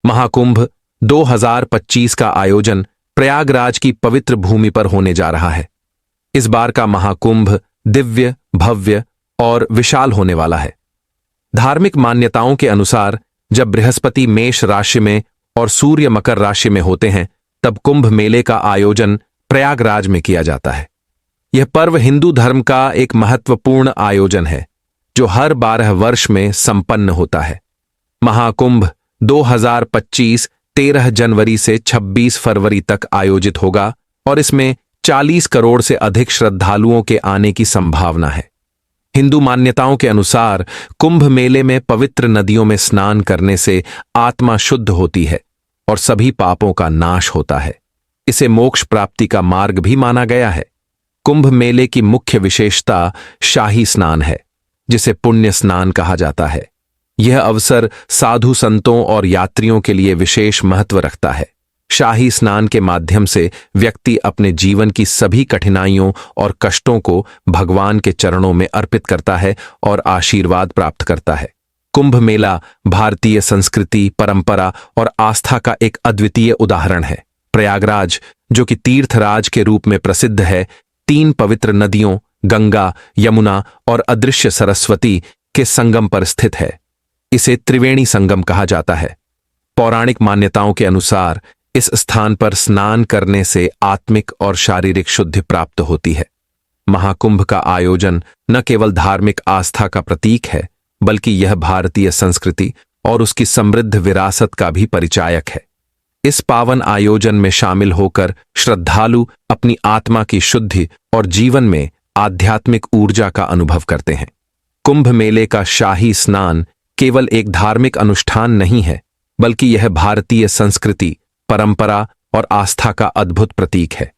महाकुंभ 2025 का आयोजन प्रयागराज की पवित्र भूमि पर होने जा रहा है। इस बार का महाकुंभ दिव्य, भव्य और विशाल होने वाला है। धार्मिक मान्यताओं के अनुसार जब बृहस्पति मेष राशि में और सूर्य मकर राशि में होते हैं, तब कुंभ मेले का आयोजन प्रयागराज में किया जाता है। यह पर्व हिंदू धर्म का एक महत्वपूर्ण आयोजन है जो हर 12 वर्ष में संपन्न होता है। महाकुंभ 2025 13 जनवरी से 26 फरवरी तक आयोजित होगा और इसमें 40 करोड़ से अधिक श्रद्धालुओं के आने की संभावना है। हिंदू मान्यताओं के अनुसार कुंभ मेले में पवित्र नदियों में स्नान करने से आत्मा शुद्ध होती है और सभी पापों का नाश होता है। इसे मोक्ष प्राप्ति का मार्ग भी माना गया है। कुंभ मेले की मुख्य विशेषता शाही स्नान है, जिसे पुण्य स्नान कहा जाता है। यह अवसर साधु संतों और यात्रियों के लिए विशेष महत्व रखता है। शाही स्नान के माध्यम से व्यक्ति अपने जीवन की सभी कठिनाइयों और कष्टों को भगवान के चरणों में अर्पित करता है और आशीर्वाद प्राप्त करता है। कुंभ मेला भारतीय संस्कृति, परंपरा और आस्था का एक अद्वितीय उदाहरण है। प्रयागराज, जो कि तीर्थराज के रूप में प्रसिद्ध है, 3 पवित्र नदियों गंगा, यमुना और अदृश्य सरस्वती के संगम पर स्थित है। इसे त्रिवेणी संगम कहा जाता है। पौराणिक मान्यताओं के अनुसार इस स्थान पर स्नान करने से आत्मिक और शारीरिक शुद्धि प्राप्त होती है। महाकुंभ का आयोजन न केवल धार्मिक आस्था का प्रतीक है, बल्कि यह भारतीय संस्कृति और उसकी समृद्ध विरासत का भी परिचायक है। इस पावन आयोजन में शामिल होकर श्रद्धालु अपनी आत्मा की शुद्धि और जीवन में आध्यात्मिक ऊर्जा का अनुभव करते हैं। कुंभ मेले का शाही स्नान केवल एक धार्मिक अनुष्ठान नहीं है, बल्कि यह भारतीय संस्कृति, परंपरा और आस्था का अद्भुत प्रतीक है।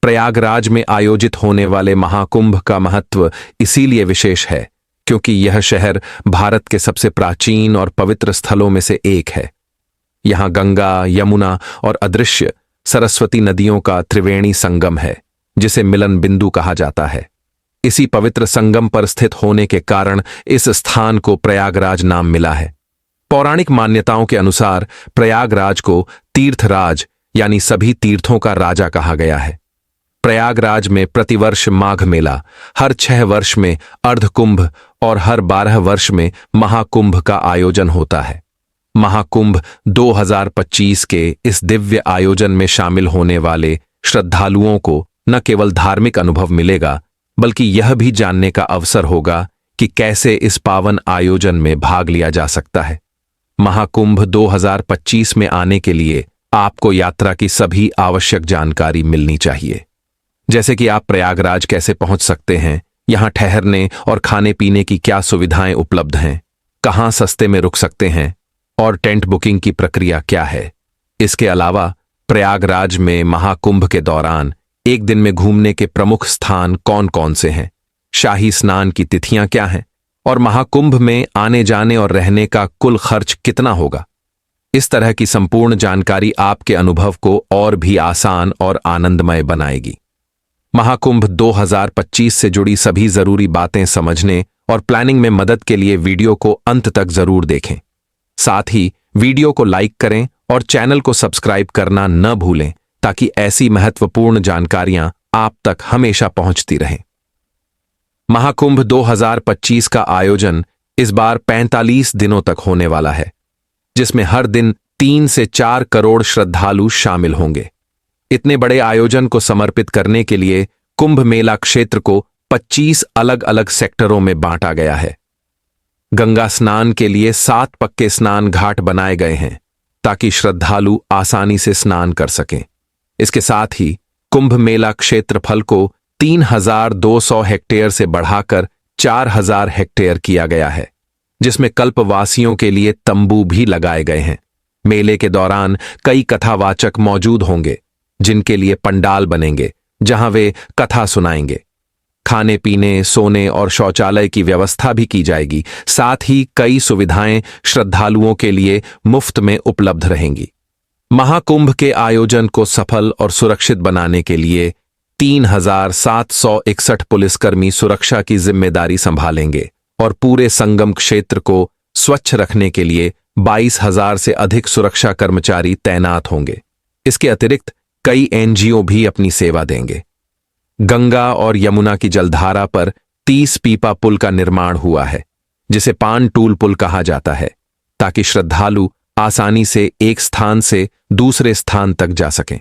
प्रयागराज में आयोजित होने वाले महाकुंभ का महत्व इसीलिए विशेष है क्योंकि यह शहर भारत के सबसे प्राचीन और पवित्र स्थलों में से एक है। यहां गंगा, यमुना और अदृश्य सरस्वती नदियों का त्रिवेणी संगम है, जिसे मिलन बिंदु कहा जाता है। इसी पवित्र संगम पर स्थित होने के कारण इस स्थान को प्रयागराज नाम मिला है। पौराणिक मान्यताओं के अनुसार प्रयागराज को तीर्थराज यानी सभी तीर्थों का राजा कहा गया है। प्रयागराज में प्रतिवर्ष माघ मेला, हर 6 वर्ष में अर्धकुंभ और हर 12 वर्ष में महाकुंभ का आयोजन होता है। महाकुंभ 2025 के इस दिव्य आयोजन में शामिल होने वाले श्रद्धालुओं को न केवल धार्मिक अनुभव मिलेगा, बल्कि यह भी जानने का अवसर होगा कि कैसे इस पावन आयोजन में भाग लिया जा सकता है। महाकुंभ 2025 में आने के लिए आपको यात्रा की सभी आवश्यक जानकारी मिलनी चाहिए, जैसे कि आप प्रयागराज कैसे पहुंच सकते हैं, यहां ठहरने और खाने पीने की क्या सुविधाएं उपलब्ध हैं, कहां सस्ते में रुक सकते हैं और टेंट बुकिंग की प्रक्रिया क्या है। इसके अलावा प्रयागराज में महाकुंभ के दौरान एक दिन में घूमने के प्रमुख स्थान कौन कौन से हैं, शाही स्नान की तिथियां क्या हैं और महाकुंभ में आने जाने और रहने का कुल खर्च कितना होगा। इस तरह की संपूर्ण जानकारी आपके अनुभव को और भी आसान और आनंदमय बनाएगी। महाकुंभ 2025 से जुड़ी सभी जरूरी बातें समझने और प्लानिंग में मदद के लिए वीडियो को अंत तक जरूर देखें। साथ ही वीडियो को लाइक करें और चैनल को सब्सक्राइब करना न भूलें, ताकि ऐसी महत्वपूर्ण जानकारियां आप तक हमेशा पहुंचती रहें। महाकुंभ 2025 का आयोजन इस बार 45 दिनों तक होने वाला है, जिसमें हर दिन 3 से 4 करोड़ श्रद्धालु शामिल होंगे। इतने बड़े आयोजन को समर्पित करने के लिए कुंभ मेला क्षेत्र को 25 अलग अलग सेक्टरों में बांटा गया है। गंगा स्नान के लिए 7 पक्के स्नान घाट बनाए गए हैं ताकि श्रद्धालु आसानी से स्नान कर सकें। इसके साथ ही कुंभ मेला क्षेत्रफल को 3200 हेक्टेयर से बढ़ाकर 4000 हेक्टेयर किया गया है, जिसमें कल्पवासियों के लिए तंबू भी लगाए गए हैं। मेले के दौरान कई कथावाचक मौजूद होंगे, जिनके लिए पंडाल बनेंगे जहां वे कथा सुनाएंगे। खाने पीने, सोने और शौचालय की व्यवस्था भी की जाएगी। साथ ही कई सुविधाएं श्रद्धालुओं के लिए मुफ्त में उपलब्ध रहेंगी। महाकुंभ के आयोजन को सफल और सुरक्षित बनाने के लिए 3761 पुलिसकर्मी सुरक्षा की जिम्मेदारी संभालेंगे और पूरे संगम क्षेत्र को स्वच्छ रखने के लिए 22,000 से अधिक सुरक्षा कर्मचारी तैनात होंगे। इसके अतिरिक्त कई एनजीओ भी अपनी सेवा देंगे। गंगा और यमुना की जलधारा पर 30 पीपा पुल का निर्माण हुआ है, जिसे पान टूल पुल कहा जाता है, ताकि श्रद्धालु आसानी से एक स्थान से दूसरे स्थान तक जा सकें।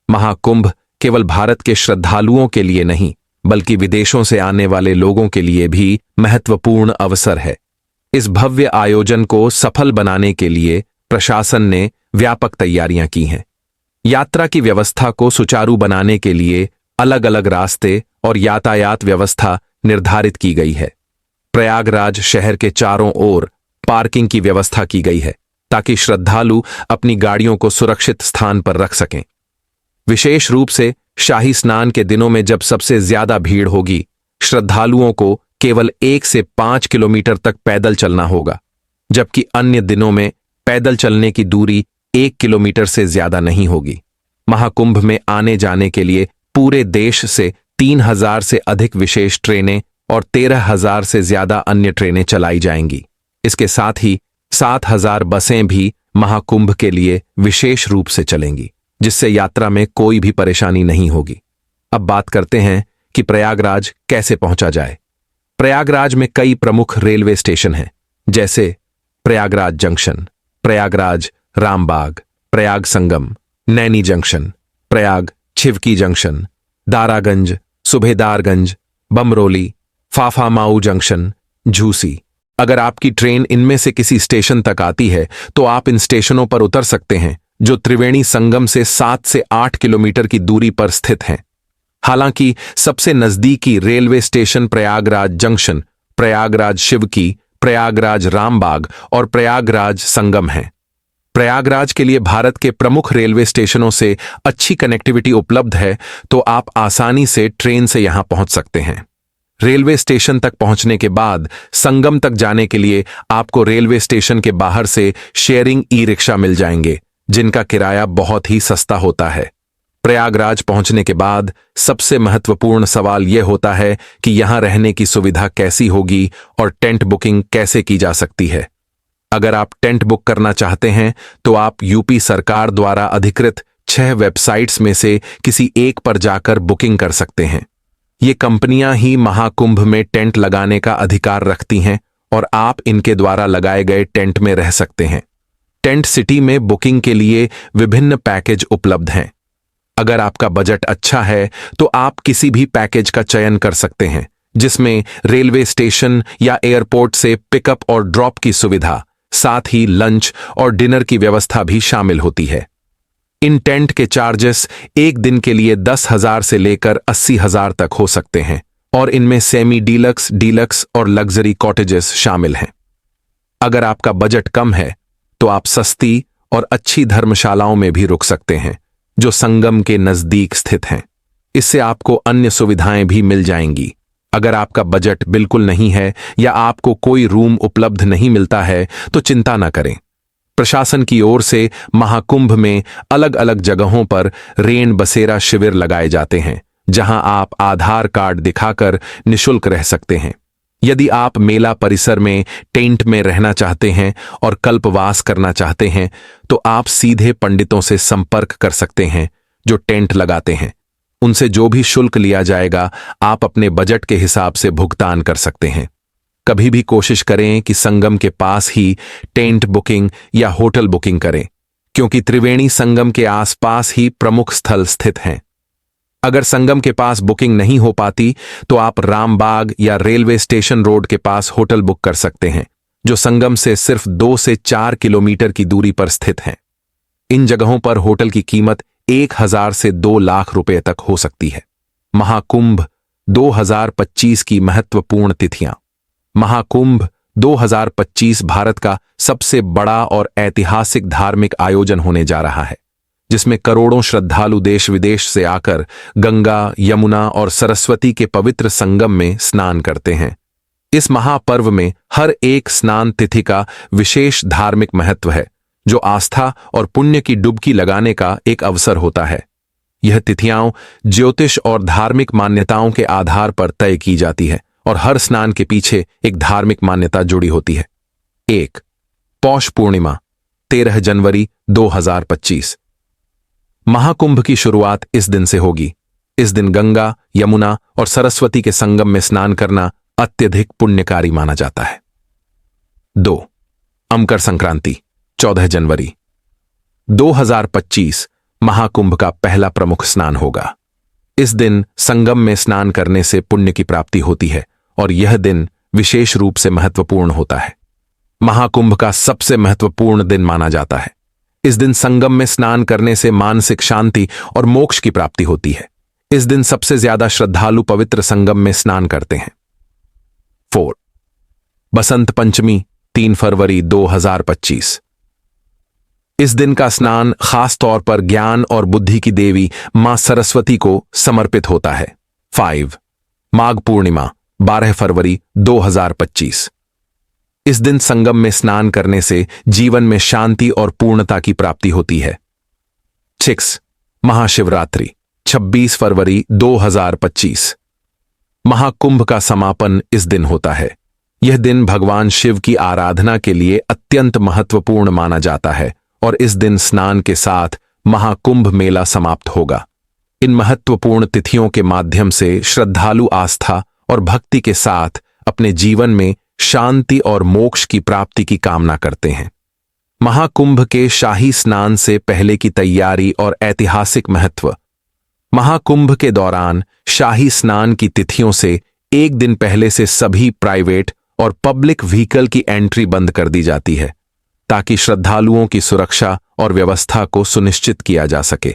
महाकुंभ केवल भारत के श्रद्धालुओं के लिए नहीं, बल्कि विदेशों से आने वाले लोगों के लिए भी महत्वपूर्ण अवसर है। इस भव्य आयोजन को सफल बनाने के लिए प्रशासन ने व्यापक तैयारियां की हैं। यात्रा की व्यवस्था को सुचारू बनाने के लिए अलग अलग रास्ते और यातायात व्यवस्था निर्धारित की गई है। प्रयागराज शहर के चारों ओर पार्किंग की व्यवस्था की गई है, ताकि श्रद्धालु अपनी गाड़ियों को सुरक्षित स्थान पर रख सकें। विशेष रूप से शाही स्नान के दिनों में जब सबसे ज्यादा भीड़ होगी, श्रद्धालुओं को केवल 1 से 5 किलोमीटर तक पैदल चलना होगा, जबकि अन्य दिनों में पैदल चलने की दूरी 1 किलोमीटर से ज्यादा नहीं होगी। महाकुंभ में आने जाने के लिए पूरे देश से 3,000 से अधिक विशेष ट्रेनें और 13,000 से ज्यादा अन्य ट्रेनें चलाई जाएंगी। इसके साथ ही 7,000 बसें भी महाकुंभ के लिए विशेष रूप से चलेंगी, जिससे यात्रा में कोई भी परेशानी नहीं होगी। अब बात करते हैं कि प्रयागराज कैसे पहुंचा जाए। प्रयागराज में कई प्रमुख रेलवे स्टेशन हैं, जैसे Prayagraj junction, Prayagraj Rambagh, Prayag Sangam, Naini junction, Prayag Chheoki junction, Daraganj, Subedarganj, Bamrauli, Phaphamau junction, Jhusi. अगर आपकी ट्रेन इनमें से किसी स्टेशन तक आती है तो आप इन स्टेशनों पर उतर सकते हैं, जो त्रिवेणी संगम से 7 से 8 किलोमीटर की दूरी पर स्थित हैं। हालांकि सबसे नजदीकी railway station Prayagraj junction, Prayagraj Shivki, Prayagraj Rambagh और प्रयागराज संगम हैं। प्रयागराज के लिए भारत के प्रमुख रेलवे स्टेशनों से अच्छी कनेक्टिविटी उपलब्ध है, तो आप आसानी से ट्रेन से यहां पहुंच सकते हैं। रेलवे स्टेशन तक पहुंचने के बाद संगम तक जाने के लिए आपको रेलवे स्टेशन के बाहर से शेयरिंग ई रिक्शा मिल जाएंगे, जिनका किराया बहुत ही सस्ता होता है। प्रयागराज पहुंचने के बाद सबसे महत्वपूर्ण सवाल यह होता है कि यहां रहने की सुविधा कैसी होगी और टेंट बुकिंग कैसे की जा सकती है। अगर आप टेंट बुक करना चाहते हैं तो आप यूपी सरकार द्वारा अधिकृत 6 वेबसाइट्स में से किसी एक पर जाकर बुकिंग कर सकते हैं। ये कंपनियां ही महाकुंभ में टेंट लगाने का अधिकार रखती हैं और आप इनके द्वारा लगाए गए टेंट में रह सकते हैं। टेंट सिटी में बुकिंग के लिए विभिन्न पैकेज उपलब्ध हैं। अगर आपका बजट अच्छा है तो आप किसी भी पैकेज का चयन कर सकते हैं, जिसमें रेलवे स्टेशन या एयरपोर्ट से पिकअप और ड्रॉप की सुविधा, साथ ही लंच और डिनर की व्यवस्था भी शामिल होती है। इन टेंट के चार्जेस एक दिन के लिए 10,000 से लेकर 80,000 तक हो सकते हैं और इनमें सेमी डीलक्स, डीलक्स और लग्जरी कॉटेजेस शामिल हैं। अगर आपका बजट कम है तो आप सस्ती और अच्छी धर्मशालाओं में भी रुक सकते हैं, जो संगम के नजदीक स्थित हैं। इससे आपको अन्य सुविधाएं भी मिल जाएंगी। अगर आपका बजट बिल्कुल नहीं है या आपको कोई रूम उपलब्ध नहीं मिलता है तो चिंता न करें। प्रशासन की ओर से महाकुंभ में अलग अलग जगहों पर रेन बसेरा शिविर लगाए जाते हैं, जहां आप आधार कार्ड दिखाकर निःशुल्क रह सकते हैं। यदि आप मेला परिसर में टेंट में रहना चाहते हैं और कल्पवास करना चाहते हैं तो आप सीधे पंडितों से संपर्क कर सकते हैं जो टेंट लगाते हैं। उनसे जो भी शुल्क लिया जाएगा आप अपने बजट के हिसाब से भुगतान कर सकते हैं। कभी भी कोशिश करें कि संगम के पास ही टेंट बुकिंग या होटल बुकिंग करें, क्योंकि त्रिवेणी संगम के आसपास ही प्रमुख स्थल स्थित हैं। अगर संगम के पास बुकिंग नहीं हो पाती तो आप रामबाग या रेलवे स्टेशन रोड के पास होटल बुक कर सकते हैं, जो संगम से सिर्फ 2 से 4 किलोमीटर की दूरी पर स्थित हैं। इन जगहों पर होटल की कीमत 1,000 से 2 लाख रुपए तक हो सकती है। महाकुंभ 2025 की महत्वपूर्ण तिथियां। महाकुंभ 2025 भारत का सबसे बड़ा और ऐतिहासिक धार्मिक आयोजन होने जा रहा है, जिसमें करोड़ों श्रद्धालु देश विदेश से आकर गंगा, यमुना और सरस्वती के पवित्र संगम में स्नान करते हैं। इस महापर्व में हर एक स्नान तिथि का विशेष धार्मिक महत्व है, जो आस्था और पुण्य की डुबकी लगाने का एक अवसर होता है। यह तिथियां ज्योतिष और धार्मिक मान्यताओं के आधार पर तय की जाती है और हर स्नान के पीछे एक धार्मिक मान्यता जुड़ी होती है। 1. पौष पूर्णिमा 13 जनवरी 2025। महाकुंभ की शुरुआत इस दिन से होगी। इस दिन गंगा, यमुना और सरस्वती के संगम में स्नान करना अत्यधिक पुण्यकारी माना जाता है। 2. मकर संक्रांति 14 जनवरी 2025 महाकुंभ का पहला प्रमुख स्नान होगा। इस दिन संगम में स्नान करने से पुण्य की प्राप्ति होती है और यह दिन विशेष रूप से महत्वपूर्ण होता है। महाकुंभ का सबसे महत्वपूर्ण दिन माना जाता है। इस दिन संगम में स्नान करने से मानसिक शांति और मोक्ष की प्राप्ति होती है। इस दिन सबसे ज्यादा श्रद्धालु पवित्र संगम में स्नान करते हैं। 4. बसंत पंचमी 3 फरवरी 2025। इस दिन का स्नान खास तौर पर ज्ञान और बुद्धि की देवी मां सरस्वती को समर्पित होता है। 5. माघ पूर्णिमा 12 फरवरी 2025। इस दिन संगम में स्नान करने से जीवन में शांति और पूर्णता की प्राप्ति होती है। 6. महाशिवरात्रि 26 फरवरी 2025। महाकुंभ का समापन इस दिन होता है। यह दिन भगवान शिव की आराधना के लिए अत्यंत महत्वपूर्ण माना जाता है और इस दिन स्नान के साथ महाकुंभ मेला समाप्त होगा। इन महत्वपूर्ण तिथियों के माध्यम से श्रद्धालु आस्था और भक्ति के साथ अपने जीवन में शांति और मोक्ष की प्राप्ति की कामना करते हैं। महाकुंभ के शाही स्नान से पहले की तैयारी और ऐतिहासिक महत्व। महाकुंभ के दौरान शाही स्नान की तिथियों से एक दिन पहले से सभी प्राइवेट और पब्लिक व्हीकल की एंट्री बंद कर दी जाती है ताकि श्रद्धालुओं की सुरक्षा और व्यवस्था को सुनिश्चित किया जा सके।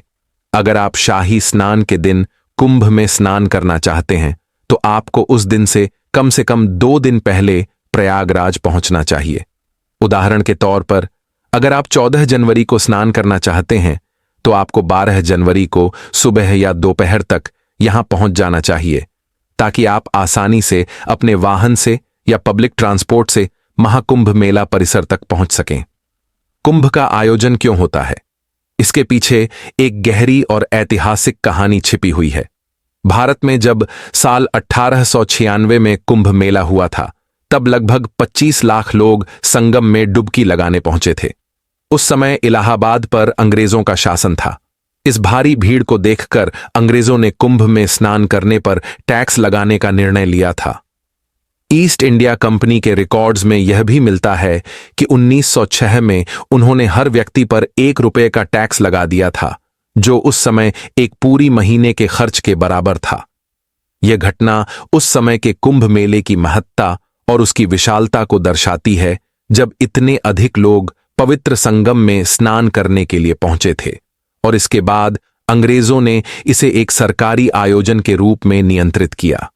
अगर आप शाही स्नान के दिन कुंभ में स्नान करना चाहते हैं तो आपको उस दिन से कम 2 दिन पहले प्रयागराज पहुंचना चाहिए। उदाहरण के तौर पर अगर आप 14 जनवरी को स्नान करना चाहते हैं तो आपको 12 जनवरी को सुबह या दोपहर तक यहां पहुंच जाना चाहिए ताकि आप आसानी से अपने वाहन से या पब्लिक ट्रांसपोर्ट से महाकुंभ मेला परिसर तक पहुंच सकें। कुंभ का आयोजन क्यों होता है? इसके पीछे एक गहरी और ऐतिहासिक कहानी छिपी हुई है। भारत में जब साल 1896 में कुंभ मेला हुआ था तब लगभग 25 लाख लोग संगम में डुबकी लगाने पहुंचे थे। उस समय इलाहाबाद पर अंग्रेजों का शासन था। इस भारी भीड़ को देखकर अंग्रेजों ने कुंभ में स्नान करने पर टैक्स लगाने का निर्णय लिया था। ईस्ट इंडिया कंपनी के रिकॉर्ड्स में यह भी मिलता है कि 1906 में उन्होंने हर व्यक्ति पर 1 रुपये का टैक्स लगा दिया था, जो उस समय एक पूरी महीने के खर्च के बराबर था। यह घटना उस समय के कुंभ मेले की महत्ता और उसकी विशालता को दर्शाती है, जब इतने अधिक लोग पवित्र संगम में स्नान करने के लिए पहुंचे थे और इसके बाद अंग्रेजों ने इसे एक सरकारी आयोजन के रूप में नियंत्रित किया।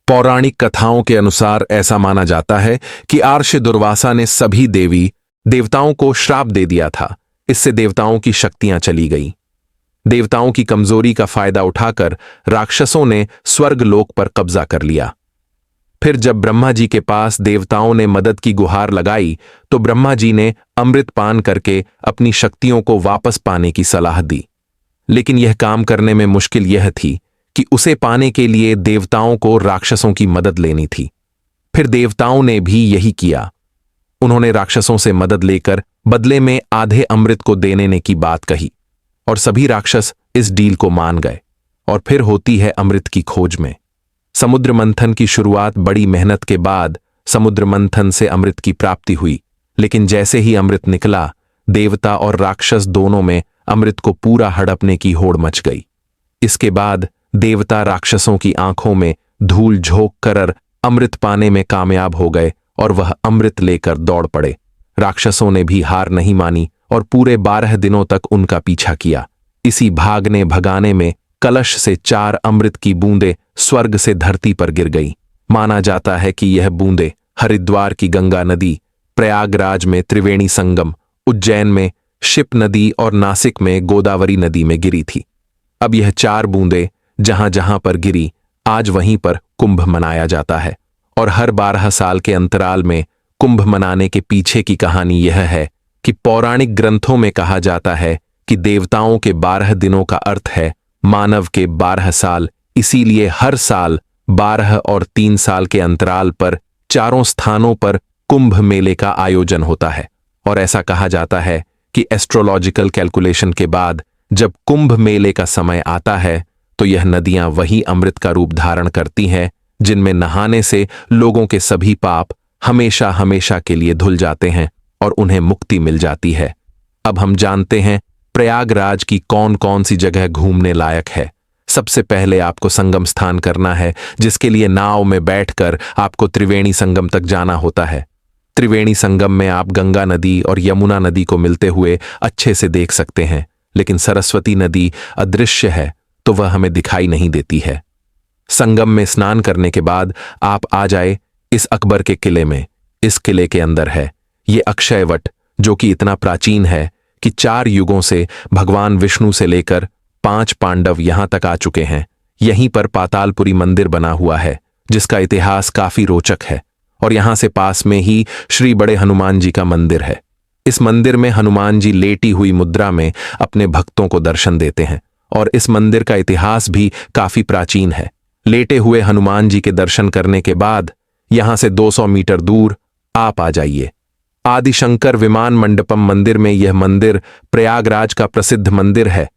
पौराणिक कथाओं के अनुसार ऐसा माना जाता है कि आर्ष दुर्वासा ने सभी देवी देवताओं को श्राप दे दिया था। इससे देवताओं की शक्तियां चली गईं। देवताओं की कमजोरी का फायदा उठाकर राक्षसों ने स्वर्ग लोक पर कब्जा कर लिया। फिर जब ब्रह्मा जी के पास देवताओं ने मदद की गुहार लगाई तो ब्रह्मा जी ने अमृत पान करके अपनी शक्तियों को वापस पाने की सलाह दी। लेकिन यह काम करने में मुश्किल यह थी कि उसे पाने के लिए देवताओं को राक्षसों की मदद लेनी थी। फिर देवताओं ने भी यही किया। उन्होंने राक्षसों से मदद लेकर बदले में आधे अमृत को देने की बात कही और सभी राक्षस इस डील को मान गए। और फिर होती है अमृत की खोज में। समुद्र मंथन की शुरुआत बड़ी मेहनत के बाद समुद्र मंथन से अमृत की प्राप्ति हुई, लेकिन जैसे ही अमृत निकला देवता और राक्षस दोनों में अमृत को पूरा हड़पने की होड़ मच गई। इसके बाद देवता राक्षसों की आंखों में धूल झोंक कर अमृत पाने में कामयाब हो गए और वह अमृत लेकर दौड़ पड़े। राक्षसों ने भी हार नहीं मानी और पूरे 12 दिनों तक उनका पीछा किया। इसी भागने भगाने में कलश से 4 अमृत की बूंदें स्वर्ग से धरती पर गिर गई। माना जाता है कि यह बूंदें हरिद्वार की गंगा नदी, प्रयागराज में त्रिवेणी संगम, उज्जैन में शिप नदी और नासिक में गोदावरी नदी में गिरी थी। अब यह 4 बूंदें जहां जहां पर गिरी, आज वहीं पर कुंभ मनाया जाता है। और हर 12 साल के अंतराल में कुंभ मनाने के पीछे की कहानी यह है कि पौराणिक ग्रंथों में कहा जाता है कि देवताओं के 12 दिनों का अर्थ है मानव के 12 साल, इसीलिए हर साल 12 और 3 साल के अंतराल पर 4 स्थानों पर कुंभ मेले का आयोजन होता है। और ऐसा कहा जाता है कि एस्ट्रोलॉजिकल कैलकुलेशन के बाद जब कुंभ मेले का समय आता है तो यह नदियां वही अमृत का रूप धारण करती हैं जिनमें नहाने से लोगों के सभी पाप हमेशा हमेशा के लिए धुल जाते हैं और उन्हें मुक्ति मिल जाती है। अब हम जानते हैं प्रयागराज की कौन कौन सी जगह घूमने लायक है। सबसे पहले आपको संगम स्थान करना है, जिसके लिए नाव में बैठकर आपको त्रिवेणी संगम तक जाना होता है। त्रिवेणी संगम में आप गंगा नदी और यमुना नदी को मिलते हुए अच्छे से देख सकते हैं, लेकिन सरस्वती नदी अदृश्य है तो वह हमें दिखाई नहीं देती है। संगम में स्नान करने के बाद आप आ जाए इस अकबर के किले में। इस किले के अंदर है ये अक्षयवट, जो कि इतना प्राचीन है कि 4 युगों से भगवान विष्णु से लेकर 5 पांडव यहां तक आ चुके हैं। यहीं पर पातालपुरी मंदिर बना हुआ है, जिसका इतिहास काफी रोचक है। और यहां से पास में ही श्री बड़े हनुमान जी का मंदिर है। इस मंदिर में हनुमान जी लेटी हुई मुद्रा में अपने भक्तों को दर्शन देते हैं और इस मंदिर का इतिहास भी काफी प्राचीन है। लेटे हुए हनुमान जी के दर्शन करने के बाद यहां से 200 मीटर दूर आप आ जाइए आदिशंकर विमान मंडपम मंदिर में। यह मंदिर प्रयागराज का प्रसिद्ध मंदिर है।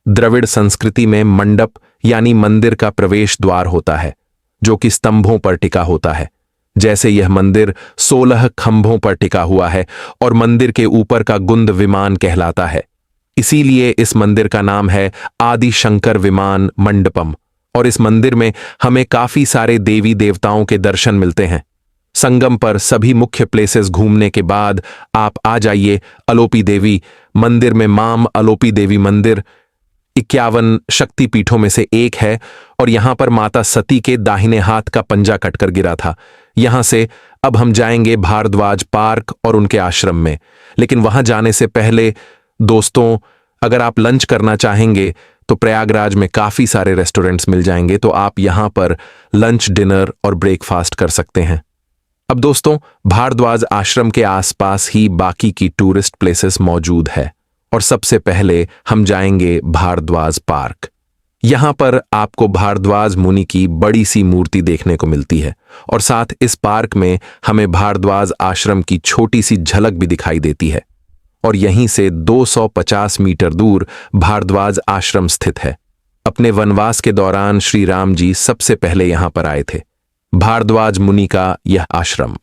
द्रविड़ संस्कृति में मंडप यानी मंदिर का प्रवेश द्वार होता है, जो कि स्तंभों पर टिका होता है। जैसे यह मंदिर 16 खंभों पर टिका हुआ है और मंदिर के ऊपर का गुंद विमान कहलाता है, इसीलिए इस मंदिर का नाम है आदिशंकर विमान मंडपम। और इस मंदिर में हमें काफी सारे देवी देवताओं के दर्शन मिलते हैं। संगम पर सभी मुख्य प्लेसेस घूमने के बाद आप आ जाइए अलोपी देवी मंदिर में। माम अलोपी देवी मंदिर 51 शक्तिपीठों में से एक है और यहां पर माता सती के दाहिने हाथ का पंजा कटकर गिरा था। यहां से अब हम जाएंगे भारद्वाज पार्क और उनके आश्रम में, लेकिन वहां जाने से पहले दोस्तों, अगर आप लंच करना चाहेंगे तो प्रयागराज में काफी सारे रेस्टोरेंट्स मिल जाएंगे, तो आप यहां पर लंच, डिनर और ब्रेकफास्ट कर सकते हैं। अब दोस्तों, भारद्वाज आश्रम के आसपास ही बाकी की टूरिस्ट प्लेसेस मौजूद है और सबसे पहले हम जाएंगे भारद्वाज पार्क। यहां पर आपको भारद्वाज मुनि की बड़ी सी मूर्ति देखने को मिलती है और साथ इस पार्क में हमें भारद्वाज आश्रम की छोटी सी झलक भी दिखाई देती है। और यहीं से 250 मीटर दूर भारद्वाज आश्रम स्थित है। अपने वनवास के दौरान श्री राम जी सबसे पहले यहां पर आए थे। भारद्वाज मुनि का यह आश्रम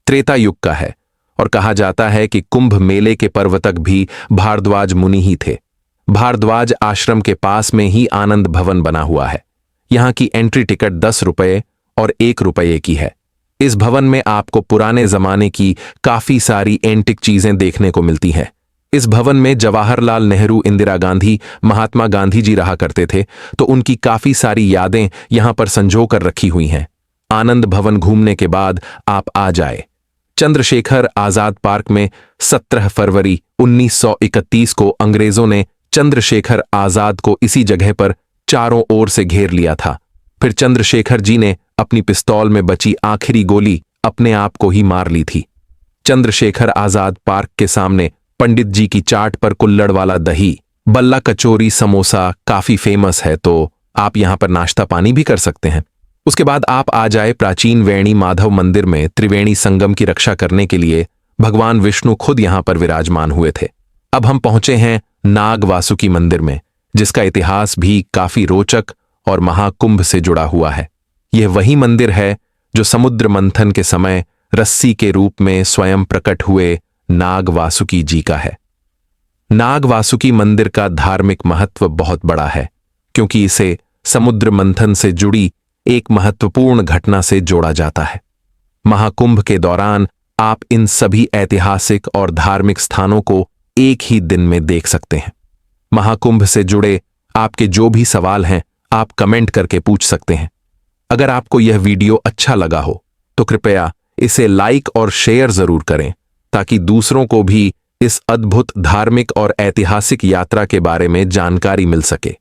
त्रेता युग का है और कहा जाता है कि कुंभ मेले के पर्व तक भी भारद्वाज मुनि ही थे। भारद्वाज आश्रम के पास में ही आनंद भवन बना हुआ है। यहां की एंट्री टिकट 10 रुपये और 1 रुपये की है। इस भवन में आपको पुराने जमाने की काफी सारी एंटिक चीजें देखने को मिलती हैं। इस भवन में जवाहरलाल नेहरू, इंदिरा गांधी, महात्मा गांधी जी रहा करते थे, तो उनकी काफी सारी यादें यहां पर संजो कर रखी हुई हैं। आनंद भवन घूमने के बाद आप आ जाए चंद्रशेखर आजाद पार्क में। 17 फरवरी 1931 को अंग्रेजों ने चंद्रशेखर आजाद को इसी जगह पर चारों ओर से घेर लिया था। फिर चंद्रशेखर जी ने अपनी पिस्तौल में बची आखिरी गोली अपने आप को ही मार ली थी। चंद्रशेखर आजाद पार्क के सामने पंडित जी की चाट पर कुल्हड़ वाला दही, बल्ला, कचौरी, समोसा काफी फेमस है, तो आप यहां पर नाश्ता पानी भी कर सकते हैं। उसके बाद आप आ जाए प्राचीन वेणी माधव मंदिर में। त्रिवेणी संगम की रक्षा करने के लिए भगवान विष्णु खुद यहां पर विराजमान हुए थे। अब हम पहुंचे हैं नाग वासुकी मंदिर में, जिसका इतिहास भी काफी रोचक और महाकुंभ से जुड़ा हुआ है। यह वही मंदिर है जो समुद्र मंथन के समय रस्सी के रूप में स्वयं प्रकट हुए नाग वासुकी जी का है। नाग वासुकी मंदिर का धार्मिक महत्व बहुत बड़ा है, क्योंकि इसे समुद्र मंथन से जुड़ी एक महत्वपूर्ण घटना से जोड़ा जाता है। महाकुंभ के दौरान आप इन सभी ऐतिहासिक और धार्मिक स्थानों को एक ही दिन में देख सकते हैं। महाकुंभ से जुड़े आपके जो भी सवाल हैं, आप कमेंट करके पूछ सकते हैं। अगर आपको यह वीडियो अच्छा लगा हो तो कृपया इसे लाइक और शेयर जरूर करें, ताकि दूसरों को भी इस अद्भुत धार्मिक और ऐतिहासिक यात्रा के बारे में जानकारी मिल सके।